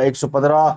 115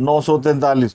943।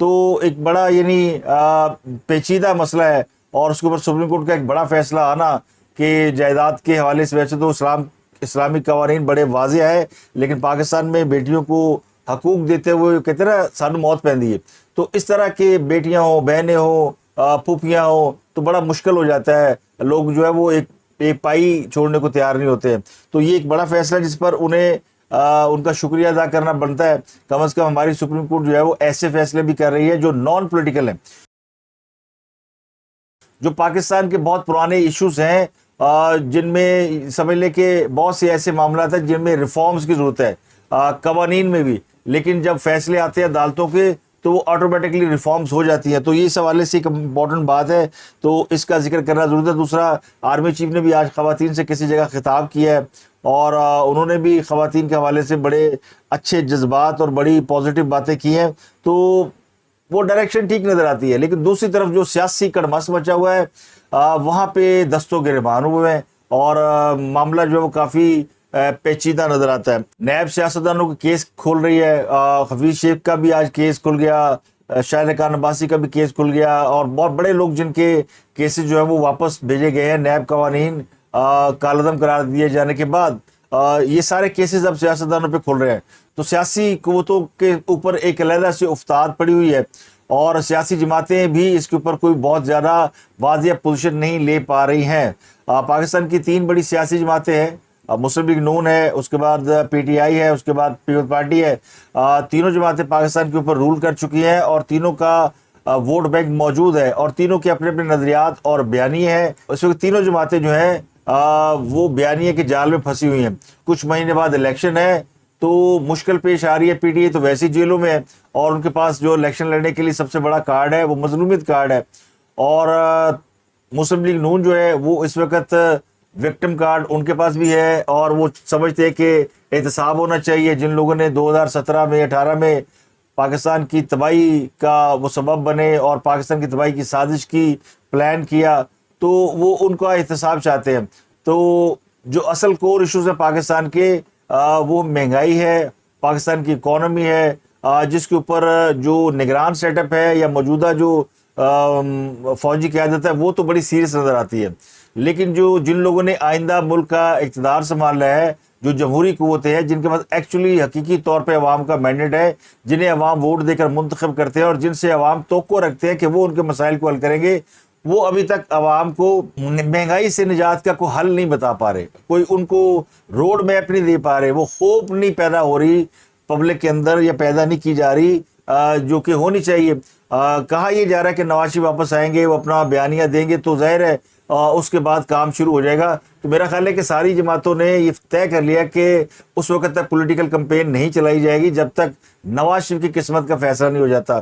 تو ایک بڑا یعنی پیچیدہ مسئلہ ہے، اور اس کے اوپر سپریم کورٹ کا ایک بڑا فیصلہ آنا کہ جائیداد کے حوالے سے ویسے تو اسلامی قوانین بڑے واضح ہے، لیکن پاکستان میں بیٹیوں کو حقوق دیتے ہوئے کہتے ہیں نا سانو موت پہندی ہے، تو اس طرح کے بیٹیاں ہوں، بہنیں ہوں، پھوپھیاں ہوں تو بڑا مشکل ہو جاتا ہے، لوگ جو ہے وہ ایک پائی چھوڑنے کو تیار نہیں ہوتے ہیں۔ تو یہ ایک بڑا فیصلہ ہے جس پر انہیں ان کا شکریہ ادا کرنا بنتا ہے۔ کم از کم ہماری سپریم کورٹ جو ہے وہ ایسے فیصلے بھی کر رہی ہے جو نان پولیٹیکل ہیں، جو پاکستان کے بہت پرانے ایشوز ہیں، جن میں سمجھ لیں کہ بہت سے ایسے معاملات ہیں جن میں ریفارمز کی ضرورت ہے، قوانین میں بھی، لیکن جب فیصلے آتے ہیں عدالتوں کے تو وہ آٹومیٹکلی ریفارمز ہو جاتی ہیں۔ تو یہ اس حوالے سے ایک امپورٹنٹ بات ہے، تو اس کا ذکر کرنا ضرورت ہے۔ دوسرا، آرمی چیف نے بھی آج خواتین سے کسی جگہ خطاب کیا ہے، اور انہوں نے بھی خواتین کے حوالے سے بڑے اچھے جذبات اور بڑی پازیٹیو باتیں کی ہیں، تو وہ ڈائریکشن ٹھیک نظر آتی ہے۔ لیکن دوسری طرف جو سیاسی کڑمس مچا ہوا ہے، وہاں پہ دستوں گریبان ہوئے ہیں، اور معاملہ جو ہے وہ کافی پیچیدہ نظر آتا ہے۔ نیب سیاستدانوں کے کیس کھول رہی ہے، حفیظ شیخ کا بھی آج کیس کھل گیا، شاہد خان عباسی کا بھی کیس کھل گیا، اور بہت بڑے لوگ جن کے کیسز جو ہیں وہ واپس بھیجے گئے ہیں نیب قوانین کالعدم قرار دیے جانے کے بعد۔ یہ سارے کیسز اب سیاستدانوں پہ کھل رہے ہیں، تو سیاسی قوتوں کے اوپر ایک علیحدہ سے افتاد پڑی ہوئی ہے، اور سیاسی جماعتیں بھی اس کے اوپر کوئی بہت زیادہ واضح پوزیشن نہیں لے پا رہی ہیں۔ پاکستان کی 3 بڑی سیاسی جماعتیں ہیں، مسلم لیگ نون ہے، اس کے بعد پی ٹی آئی ہے، اس کے بعد پیپلز پارٹی ہے۔ تینوں جماعتیں پاکستان کے اوپر رول کر چکی ہیں، اور تینوں کا ووٹ بینک موجود ہے، اور تینوں کے اپنے اپنے نظریات اور بیانیے ہیں۔ اس وقت تینوں جماعتیں جو ہیں وہ بیانیے کے جال میں پھنسی ہوئی ہیں۔ کچھ مہینے بعد الیکشن ہے تو مشکل پیش آ رہی ہے۔ پی ٹی آئی تو ویسے ہی جیلوں میں ہے، اور ان کے پاس جو الیکشن لڑنے کے لیے سب سے بڑا کارڈ ہے وہ مظلومیت کارڈ ہے، اور مسلم لیگ نون جو ہے وہ اس وقت وکٹم کارڈ ان کے پاس بھی ہے، اور وہ سمجھتے ہیں کہ احتساب ہونا چاہیے۔ جن لوگوں نے 2017 میں 18 میں پاکستان کی تباہی کا وہ سبب بنے اور پاکستان کی تباہی کی سازش کی پلان کیا، تو وہ ان کا احتساب چاہتے ہیں۔ تو جو اصل کور ایشوز ہیں پاکستان کے، وہ مہنگائی ہے، پاکستان کی اکانومی ہے، جس کے اوپر جو نگران سیٹ اپ ہے یا موجودہ جو فوجی قیادت ہے وہ تو بڑی سیریس نظر آتی ہے، لیکن جن لوگوں نے آئندہ ملک کا اقتدار سنبھالنا ہے، جو جمہوری قوتیں ہیں، جن کے پاس ایکچولی حقیقی طور پہ عوام کا مینڈیٹ ہے، جنہیں عوام ووٹ دے کر منتخب کرتے ہیں، اور جن سے عوام توقع رکھتے ہیں کہ وہ ان کے مسائل کو حل کریں گے، وہ ابھی تک عوام کو مہنگائی سے نجات کا کوئی حل نہیں بتا پا رہے، کوئی ان کو روڈ میپ نہیں دے پا رہے، وہ ہوپ نہیں پیدا ہو رہی پبلک کے اندر، یا پیدا نہیں کی جا رہی جو کہ ہونی چاہیے۔ کہا یہ جا رہا ہے کہ نواز شریف واپس آئیں گے، وہ اپنا بیانیہ دیں گے، تو ظاہر ہے اس کے بعد کام شروع ہو جائے گا۔ تو میرا خیال ہے کہ ساری جماعتوں نے یہ طے کر لیا کہ اس وقت تک پولیٹیکل کمپین نہیں چلائی جائے گی جب تک نواز شریف کی قسمت کا فیصلہ نہیں ہو جاتا۔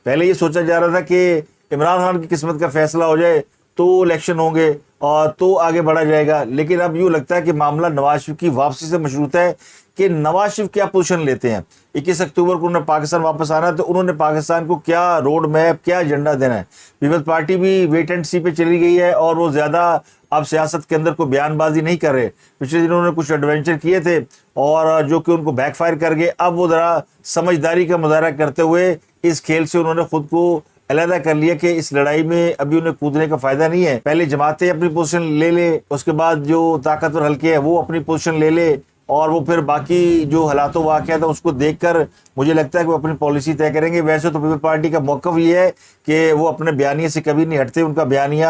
پہلے یہ سوچا جا رہا تھا کہ عمران خان کی قسمت کا فیصلہ ہو جائے تو الیکشن ہوں گے اور تو آگے بڑھا جائے گا، لیکن اب یوں لگتا ہے کہ معاملہ نواز شریف کی واپسی سے مشروط ہے کہ نواز شریف کیا پوزیشن لیتے ہیں۔ 21 اکتوبر کو انہوں نے پاکستان واپس آنا ہے، تو انہوں نے پاکستان کو کیا روڈ میپ، کیا ایجنڈا دینا ہے۔ پیپلز پارٹی بھی ویٹ اینڈ سی پہ چلی گئی ہے، اور وہ زیادہ اب سیاست کے اندر کوئی بیان بازی نہیں کر رہے۔ پچھلے دنوں انہوں نے کچھ ایڈونچر کیے تھے اور جو کہ ان کو بیک فائر کر گئے۔ اب وہ ذرا سمجھداری کا مظاہرہ کرتے ہوئے اس کھیل سے انہوں نے خود کو علیحدہ کر لیا کہ اس لڑائی میں ابھی انہیں کودنے کا فائدہ نہیں ہے۔ پہلے جماعتیں اپنی پوزیشن لے لے، اس کے بعد جو طاقتور حلقے ہیں وہ اپنی پوزیشن لے لے، اور وہ پھر باقی جو حالات و واقعات ہیں اس کو دیکھ کر مجھے لگتا ہے کہ وہ اپنی پالیسی طے کریں گے۔ ویسے تو پیپل پارٹی کا موقف یہ ہے کہ وہ اپنے بیانیے سے کبھی نہیں ہٹتے، ان کا بیانیہ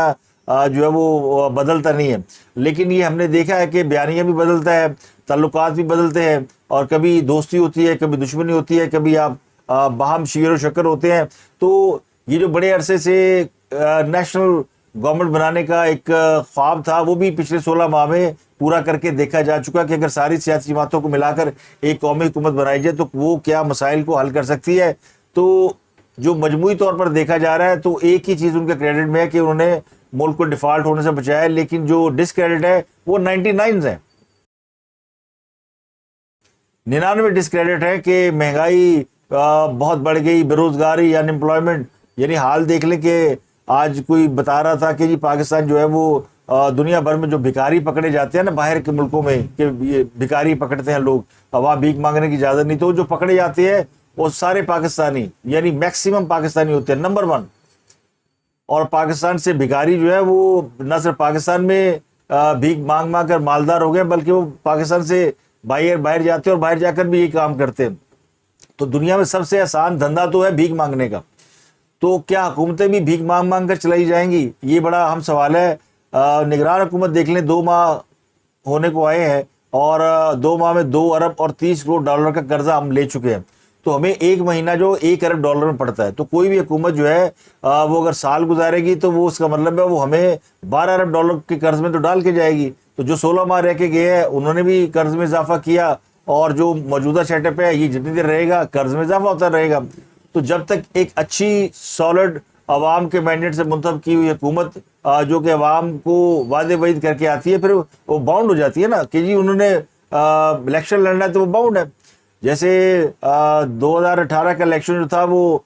جو ہے وہ بدلتا نہیں ہے، لیکن یہ ہم نے دیکھا ہے کہ بیانیہ بھی بدلتا ہے، تعلقات بھی بدلتے ہیں، اور کبھی دوستی ہوتی ہے، کبھی دشمنی ہوتی ہے، کبھی آپ باہم شیر و شکر ہوتے ہیں۔ تو یہ جو بڑے عرصے سے نیشنل گورنمنٹ بنانے کا ایک خواب تھا، وہ بھی پچھلے 16 ماہ میں پورا کر کے دیکھا جا چکا کہ اگر ساری سیاسی جماعتوں کو ملا کر ایک قومی حکومت بنائی جائے تو وہ کیا مسائل کو حل کر سکتی ہے۔ تو جو مجموعی طور پر دیکھا جا رہا ہے تو ایک ہی چیز ان کے کریڈٹ میں ہے کہ انہوں نے ملک کو ڈیفالٹ ہونے سے بچایا، لیکن جو ڈسکریڈٹ ہے وہ 99 ہیں، 99 ڈسکریڈٹ ہے کہ مہنگائی بہت بڑھ گئی، بے روزگاری، ان امپلائمنٹ، یعنی حال دیکھ لیں کہ آج کوئی بتا رہا تھا کہ جی پاکستان جو ہے وہ دنیا بھر میں جو بھکاری پکڑے جاتے ہیں نا باہر کے ملکوں میں، کہ یہ بھکاری پکڑتے ہیں لوگ، وہاں بھیک مانگنے کی اجازت نہیں، تو جو پکڑے جاتے ہیں وہ سارے پاکستانی یعنی میکسیمم پاکستانی ہوتے ہیں نمبر 1. اور پاکستان سے بھکاری جو ہے وہ نہ صرف پاکستان میں بھیک مانگ مانگ کر مالدار ہو گئے بلکہ وہ پاکستان سے باہر جاتے ہیں اور باہر جا کر بھی یہ کام کرتے ہیں. تو دنیا میں سب سے آسان دھندا تو ہے بھیک مانگنے کا. تو کیا حکومتیں بھی بھیک مانگ مانگ کر چلائی جائیں گی؟ یہ بڑا اہم سوال ہے. نگران حکومت دیکھ لیں 2 ماہ ہونے کو آئے ہیں اور 2 ماہ میں 2 ارب اور 30 کروڑ ڈالر کا قرضہ ہم لے چکے ہیں. تو ہمیں ایک مہینہ جو 1 ارب ڈالر میں پڑتا ہے. تو کوئی بھی حکومت جو ہے وہ اگر سال گزارے گی تو وہ اس کا مطلب ہے وہ ہمیں 12 ارب ڈالر کے قرض میں تو ڈال کے جائے گی. تو جو 16 ماہ رہ کے گئے ہیں انہوں نے بھی قرض میں اضافہ کیا اور جو موجودہ سیٹ اپ ہے یہ جتنی دیر رہے گا قرض میں اضافہ ہوتا رہے گا. تو جب تک ایک اچھی سالڈ عوام کے مینڈیٹ سے منتخب کی ہوئی حکومت جو کہ عوام کو وعدے وعید کر کے آتی ہے پھر وہ باؤنڈ ہو جاتی ہے نا کہ جی انہوں نے الیکشن لڑنا ہے تو وہ باؤنڈ ہے. جیسے 2018 کا الیکشن جو تھا وہ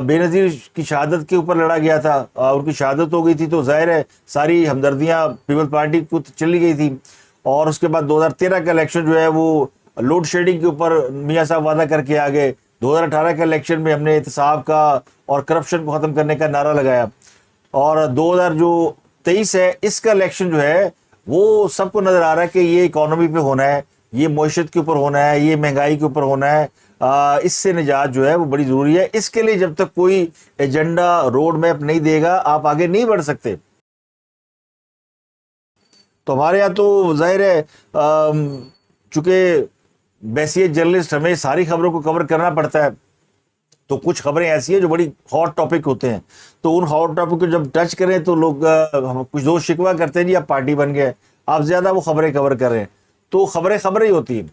بے نظیر کی شہادت کے اوپر لڑا گیا تھا. ان کی شہادت ہو گئی تھی تو ظاہر ہے ساری ہمدردیاں پیپل پارٹی کو چلی گئی تھی. اور اس کے بعد 2013 کا الیکشن جو ہے وہ لوڈ شیڈنگ کے اوپر میاں صاحب وعدہ کر کے آگے. 2018 کے الیکشن میں ہم نے احتساب کا اور کرپشن کو ختم کرنے کا نعرہ لگایا. اور 2023 ہے اس کا الیکشن جو ہے وہ سب کو نظر آ رہا ہے کہ یہ اکانومی پہ ہونا ہے, یہ معیشت کے اوپر ہونا ہے, یہ مہنگائی کے اوپر ہونا ہے. اس سے نجات جو ہے وہ بڑی ضروری ہے. اس کے لیے جب تک کوئی ایجنڈا روڈ میپ نہیں دے گا آپ آگے نہیں بڑھ سکتے. تو ہمارے یہاں تو ظاہر ہے چونکہ بحیثیت جرنلسٹ ہمیں ساری خبروں کو کور کرنا پڑتا ہے تو کچھ خبریں ایسی ہیں جو بڑی ہاٹ ٹاپک ہوتے ہیں. تو ان ہاٹ ٹاپک کو جب ٹچ کریں تو لوگ کچھ دوست شکوہ کرتے ہیں جی آپ پارٹی بن گئے, آپ زیادہ وہ خبریں کور کر رہے ہیں. تو خبریں ہی ہوتی ہیں,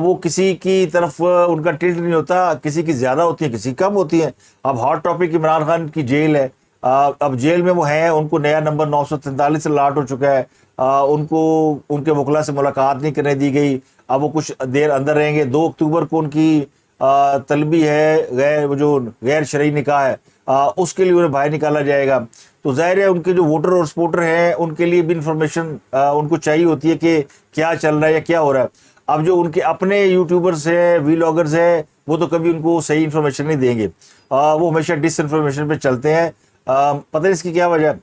وہ کسی کی طرف ان کا ٹلٹ نہیں ہوتا, کسی کی زیادہ ہوتی ہیں کسی کی کم ہوتی ہیں. اب ہاٹ ٹاپک عمران خان کی جیل ہے, اب جیل میں وہ ہیں, ان کو نیا نمبر 943 سے لاٹ ہو چکا ہے, ان کو ان کے وکلا سے ملاقات نہیں کرنے دی گئی. اب وہ کچھ دیر اندر رہیں گے. 2 اکتوبر کو ان کی طلبی ہے وہ جو غیر شرعی نکاح ہے اس کے لیے انہیں باہر نکالا جائے گا. تو ظاہر ہے ان کے جو ووٹر اور سپورٹر ہیں ان کے لیے بھی انفارمیشن ان کو چاہیے ہوتی ہے کہ کیا چل رہا ہے یا کیا ہو رہا ہے. اب جو ان کے اپنے یوٹیوبرز ہیں, ویلاگرز ہیں, وہ تو کبھی ان کو صحیح انفارمیشن نہیں دیں گے, وہ ہمیشہ ڈس انفارمیشن پہ چلتے ہیں. پتہ نہیں اس کی کیا وجہ ہے.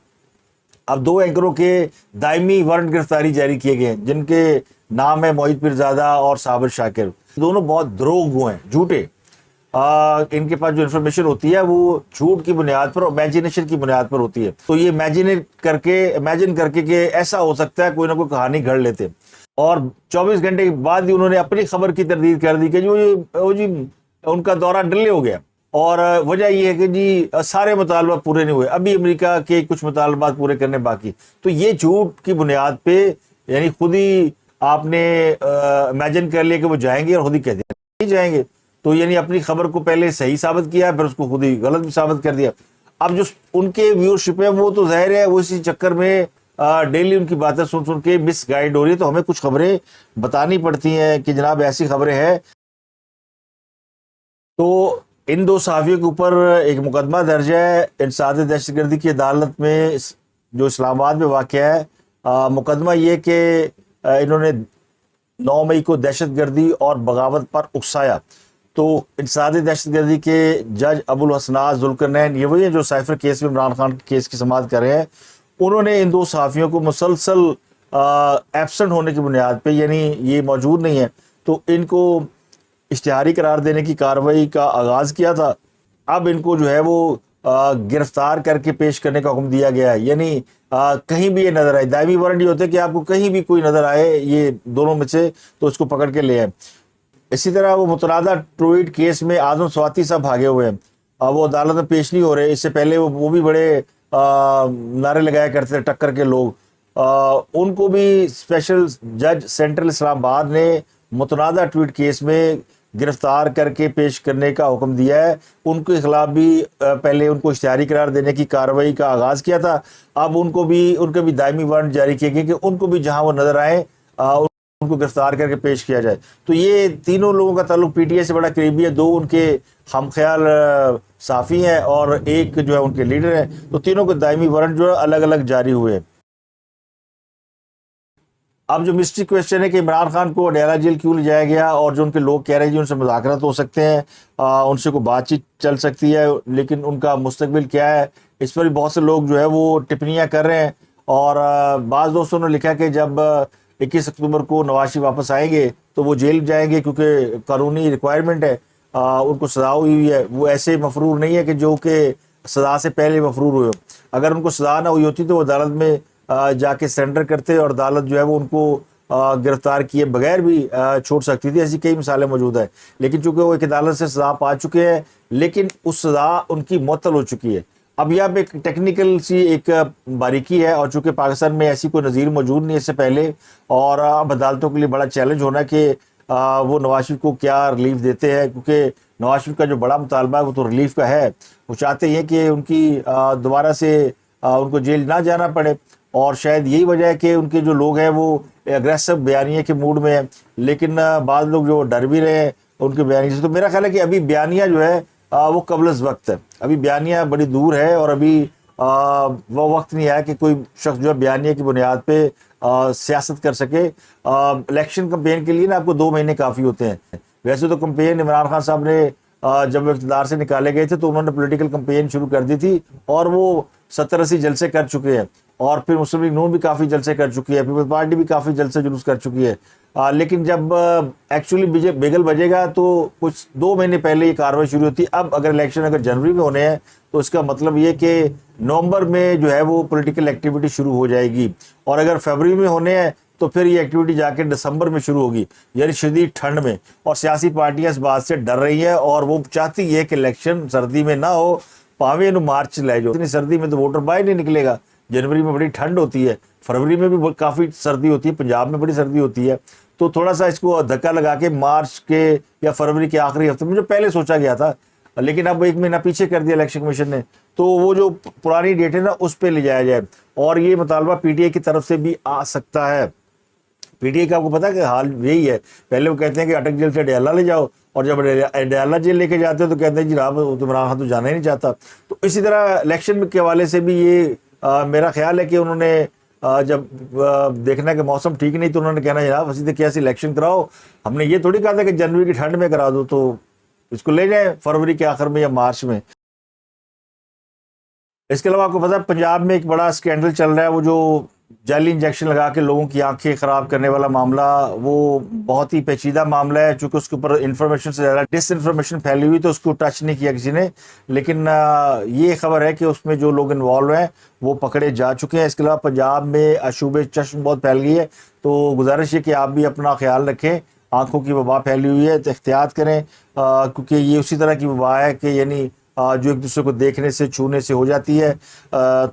اب 2 اینکروں کے دائمی وارنٹ گرفتاری جاری کیے گئے ہیں جن کے نام ہے معید پیرزادہ اور صابر شاکر. دونوں بہت دروغ گو ہیں, جھوٹے. ان کے پاس جو انفارمیشن ہوتی ہے وہ جھوٹ کی بنیاد پر, امیجنیشن کی بنیاد پر ہوتی ہے. تو یہ امیجن کر کے کہ ایسا ہو سکتا ہے کوئی نہ کوئی کہانی گھڑ لیتے. اور 24 گھنٹے کے بعد ہی انہوں نے اپنی خبر کی تردید کر دی کہ جی ان کا دورہ ڈلے ہو گیا. اور وجہ یہ ہے کہ جی سارے مطالبات پورے نہیں ہوئے, ابھی امریکہ کے کچھ مطالبات پورے کرنے باقی. تو یہ جھوٹ کی بنیاد پہ یعنی خود ہی آپ نے امیجن کر لیا کہ وہ جائیں گے اور خود ہی کہہ دیا نہیں جائیں گے. تو یعنی اپنی خبر کو پہلے صحیح ثابت کیا پھر اس کو خود ہی غلط بھی ثابت کر دیا. اب جو ان کے ویورشپ ہے وہ تو ظاہر ہے وہ اسی چکر میں ڈیلی ان کی باتیں سن کے مس گائیڈ ہو رہی ہے. تو ہمیں کچھ خبریں بتانی پڑتی ہیں کہ جناب ایسی خبریں ہیں. تو ان 2 صحافیوں کے اوپر ایک مقدمہ درج ہے انسداد دہشت گردی کی عدالت میں جو اسلام آباد میں واقع ہے. مقدمہ یہ کہ انہوں نے 9 مئی کو دہشت گردی اور بغاوت پر اکسایا. تو انسداد دہشت گردی کے جج ابو الحسنات ذوالقرنین, یہ وہی ہیں جو سائفر کیس میں عمران خان کے کیس کی سماعت کر رہے ہیں, انہوں نے ان 2 صحافیوں کو مسلسل ایبسنٹ ہونے کی بنیاد پہ یعنی یہ موجود نہیں ہے تو ان کو اشتہاری قرار دینے کی کارروائی کا آغاز کیا تھا. اب ان کو جو ہے وہ گرفتار کر کے پیش کرنے کا حکم دیا گیا ہے. یعنی کہیں بھی یہ نظر آئے, دائمی وارنٹ یہ ہوتا ہے کہ آپ کو کہیں بھی کوئی نظر آئے یہ دونوں میں سے تو اس کو پکڑ کے لے آئے. اسی طرح وہ متنازع ٹویٹ کیس میں اعظم سواتی صاحب بھاگے ہوئے ہیں, وہ عدالت میں پیش نہیں ہو رہے. اس سے پہلے وہ بھی بڑے نعرے لگایا کرتے تھے ٹکر کے لوگ, ان کو بھی اسپیشل جج سینٹرل اسلام آباد نے متنازع ٹویٹ کیس میں گرفتار کر کے پیش کرنے کا حکم دیا ہے. ان کے خلاف بھی پہلے ان کو اشتہاری قرار دینے کی کارروائی کا آغاز کیا تھا. اب ان کے بھی دائمی وارنٹ جاری کیے گئے کہ ان کو بھی جہاں وہ نظر آئیں ان کو گرفتار کر کے پیش کیا جائے. تو یہ تینوں لوگوں کا تعلق پی ٹی آئی سے بڑا قریبی ہے. 2 ان کے ہم خیال صحافی ہیں اور ایک جو ہے ان کے لیڈر ہیں. تو تینوں کے دائمی وارنٹ جو ہے الگ الگ جاری ہوئے. اب جو مسٹری کویشچن ہے کہ عمران خان کو اڈیالہ جیل کیوں لے جایا گیا، اور جو ان کے لوگ کہہ رہے ہیں جی ان سے مذاکرات ہو سکتے ہیں، ان سے کوئی بات چیت چل سکتی ہے، لیکن ان کا مستقبل کیا ہے، اس پر بھی بہت سے لوگ جو ہے وہ ٹپنیاں کر رہے ہیں. اور بعض دوستوں نے لکھا کہ جب 21 اکتوبر کو نواز شریف واپس آئیں گے تو وہ جیل جائیں گے، کیونکہ قانونی ریکوائرمنٹ ہے، ان کو سزا ہوئی ہے. وہ ایسے مفرور نہیں ہے کہ جو کہ سزا سے پہلے مفرور ہوئے ہو. اگر ان کو سزا نہ ہوئی ہوتی تو وہ عدالت میں جا کے سرنڈر کرتے، اور عدالت جو ہے وہ ان کو گرفتار کیے بغیر بھی چھوڑ سکتی تھی. ایسی کئی مثالیں موجود ہیں، لیکن چونکہ وہ ایک عدالت سے سزا پا چکے ہیں، لیکن اس سزا ان کی معطل ہو چکی ہے. اب یہ ایک ٹیکنیکل سی ایک باریکی ہے، اور چونکہ پاکستان میں ایسی کوئی نظیر موجود نہیں اس سے پہلے، اور اب عدالتوں کے لیے بڑا چیلنج ہونا کہ وہ نواز شریف کو کیا ریلیف دیتے ہیں، کیونکہ نواز شریف کا جو بڑا مطالبہ ہے وہ تو ریلیف کا ہے. وہ چاہتے ہیں کہ ان کی دوبارہ سے ان کو جیل نہ جانا پڑے، اور شاید یہی وجہ ہے کہ ان کے جو لوگ ہیں وہ اگریسو بیانیے کے موڈ میں ہیں. لیکن بعض لوگ جو ڈر بھی رہے ہیں ان کے بیانیے سے. تو میرا خیال ہے کہ ابھی بیانیہ جو ہے وہ قبل از وقت ہے، ابھی بیانیہ بڑی دور ہے، اور ابھی وہ وقت نہیں آیا کہ کوئی شخص جو ہے بیانیہ کی بنیاد پہ سیاست کر سکے. الیکشن کمپین کے لیے نا آپ کو 2 مہینے کافی ہوتے ہیں. ویسے تو کمپین عمران خان صاحب نے جب اقتدار سے نکالے گئے تھے تو انہوں نے پولیٹیکل کمپین شروع کر دی تھی، اور وہ 70-80 جلسے کر چکے ہیں، اور پھر مسلم لیگ نون بھی کافی جلسے کر چکی ہے، پیپلز پارٹی بھی کافی جلسے جلوس کر چکی ہے. لیکن جب ایکچولی بیگل بجے گا تو کچھ 2 مہینے پہلے یہ کاروائی شروع ہوتی ہے. اب اگر الیکشن اگر جنوری میں ہونے ہیں تو اس کا مطلب یہ کہ نومبر میں جو ہے وہ پولیٹیکل ایکٹیویٹی شروع ہو جائے گی، اور اگر فیبروری میں ہونے ہیں تو پھر یہ ایکٹیویٹی جا کے دسمبر میں شروع ہوگی، یعنی شدید ٹھنڈ میں. اور سیاسی پارٹیاں اس بات سے ڈر رہی ہیں، اور وہ چاہتی ہے کہ الیکشن سردی میں نہ ہو، پاویں مارچ لے جاؤ. اتنی سردی میں تو ووٹر باہر نہیں نکلے گا. جنوری میں بڑی ٹھنڈ ہوتی ہے، فروری میں بھی کافی سردی ہوتی ہے، پنجاب میں بڑی سردی ہوتی ہے. تو تھوڑا سا اس کو دھکا لگا کے مارچ کے یا فروری کے آخری ہفتے میں، جو پہلے سوچا گیا تھا لیکن اب 1 مہینہ پیچھے کر دیا الیکشن کمیشن نے، تو وہ جو پرانی ڈیٹ ہے نا اس پہ لے جایا جائے. اور یہ مطالبہ پی ٹی آئی کی طرف سے بھی آ سکتا ہے. پی ٹی آئی کا آپ کو پتا کہ حال یہی ہے، پہلے وہ کہتے ہیں کہ اٹک جیل سے اڈیالہ لے جاؤ، اور جب اڈیالہ جیل لے کے جاتے ہو تو کہتے ہیں جی عمران خان تو جانا ہی نہیں چاہتا. تو اسی طرح الیکشن کے حوالے سے بھی یہ میرا خیال ہے کہ انہوں نے جب دیکھنا کہ موسم ٹھیک نہیں تو انہوں نے کہنا جناب اسی طرح کیسی الیکشن کراؤ. ہم نے یہ تھوڑی کہا تھا کہ جنوری کی ٹھنڈ میں کرا دو، تو اس کو لے جائیں فروری کے آخر میں یا مارچ میں. اس کے علاوہ آپ کو پتا ہے پنجاب میں ایک بڑا اسکینڈل چل رہا ہے، وہ جو جعلی انجیکشن لگا کے لوگوں کی آنکھیں خراب کرنے والا معاملہ. وہ بہت ہی پیچیدہ معاملہ ہے، چونکہ اس کے اوپر انفارمیشن سے زیادہ ڈس انفارمیشن پھیلی ہوئی تو اس کو ٹچ نہیں کیا کسی نے. لیکن یہ خبر ہے کہ اس میں جو لوگ انوالو ہیں وہ پکڑے جا چکے ہیں. اس کے علاوہ پنجاب میں اشوب چشم بہت پھیل گئی ہے، تو گزارش ہے کہ آپ بھی اپنا خیال رکھیں. آنکھوں کی وبا پھیلی ہوئی ہے تو احتیاط کریں، کیونکہ یہ اسی طرح کی وبا ہے کہ یعنی جو ایک دوسرے کو دیکھنے سے چھونے سے ہو جاتی ہے،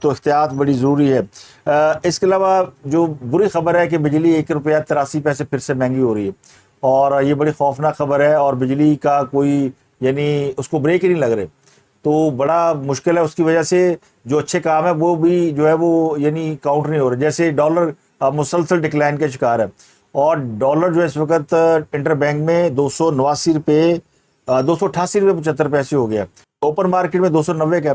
تو احتیاط بڑی ضروری ہے. اس کے علاوہ جو بری خبر ہے کہ بجلی 1 روپیہ 83 پیسے پھر سے مہنگی ہو رہی ہے، اور یہ بڑی خوفناک خبر ہے. اور بجلی کا کوئی یعنی اس کو بریک ہی نہیں لگ رہے، تو بڑا مشکل ہے. اس کی وجہ سے جو اچھے کام ہے وہ بھی جو ہے وہ یعنی کاؤنٹ نہیں ہو رہے. جیسے ڈالر مسلسل ڈکلائن کا شکار ہے، اور ڈالر جو ہے اس وقت انٹر بینک میں 289 روپے 288 روپے 75 پیسے ہو گیا، اوپن مارکیٹ میں 290 کا.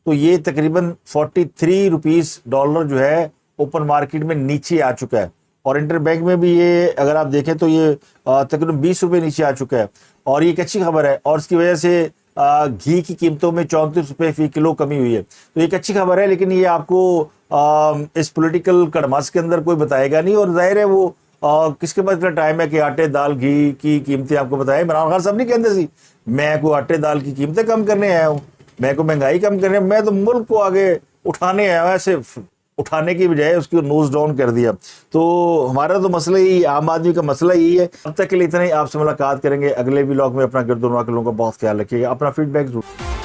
تو یہ تقریباً 43 روپیز ڈالر جو ہے اوپن مارکیٹ میں نیچے آ چکا ہے. اور انٹر بینک میں بھی یہ اگر آپ دیکھیں تو یہ تقریباً 20 روپے نیچے آ چکا ہے، اور یہ ایک اچھی خبر ہے. اور اس کی وجہ سے گھی کی قیمتوں میں 34 روپے فی کلو کمی ہوئی ہے، تو ایک اچھی خبر ہے. لیکن یہ آپ کو اس پولیٹیکل کڑماس کے اندر کوئی بتائے گا نہیں، اور ظاہر ہے وہ کس کے پاس اتنا ٹائم ہے کہ آٹے دال گھی کی قیمتیں آپ کو بتائیں. عمران خان صاحب نہیں کہتے سی میں کو آٹے دال کی قیمتیں کم کرنے آیا ہوں، میں کو مہنگائی کم کرنے، میں تو ملک کو آگے اٹھانے آیا ہوں. ایسے اٹھانے کی بجائے اس کو نوز ڈاؤن کر دیا. تو ہمارا تو مسئلہ ہی عام آدمی کا مسئلہ یہی ہے. اب تک کے لیے اتنا ہی. آپ سے ملاقات کریں گے اگلے ولاگ میں. اپنا گرد و نواح کے لوگوں کا بہت خیال رکھیے گا. اپنا فیڈ بیک ضرور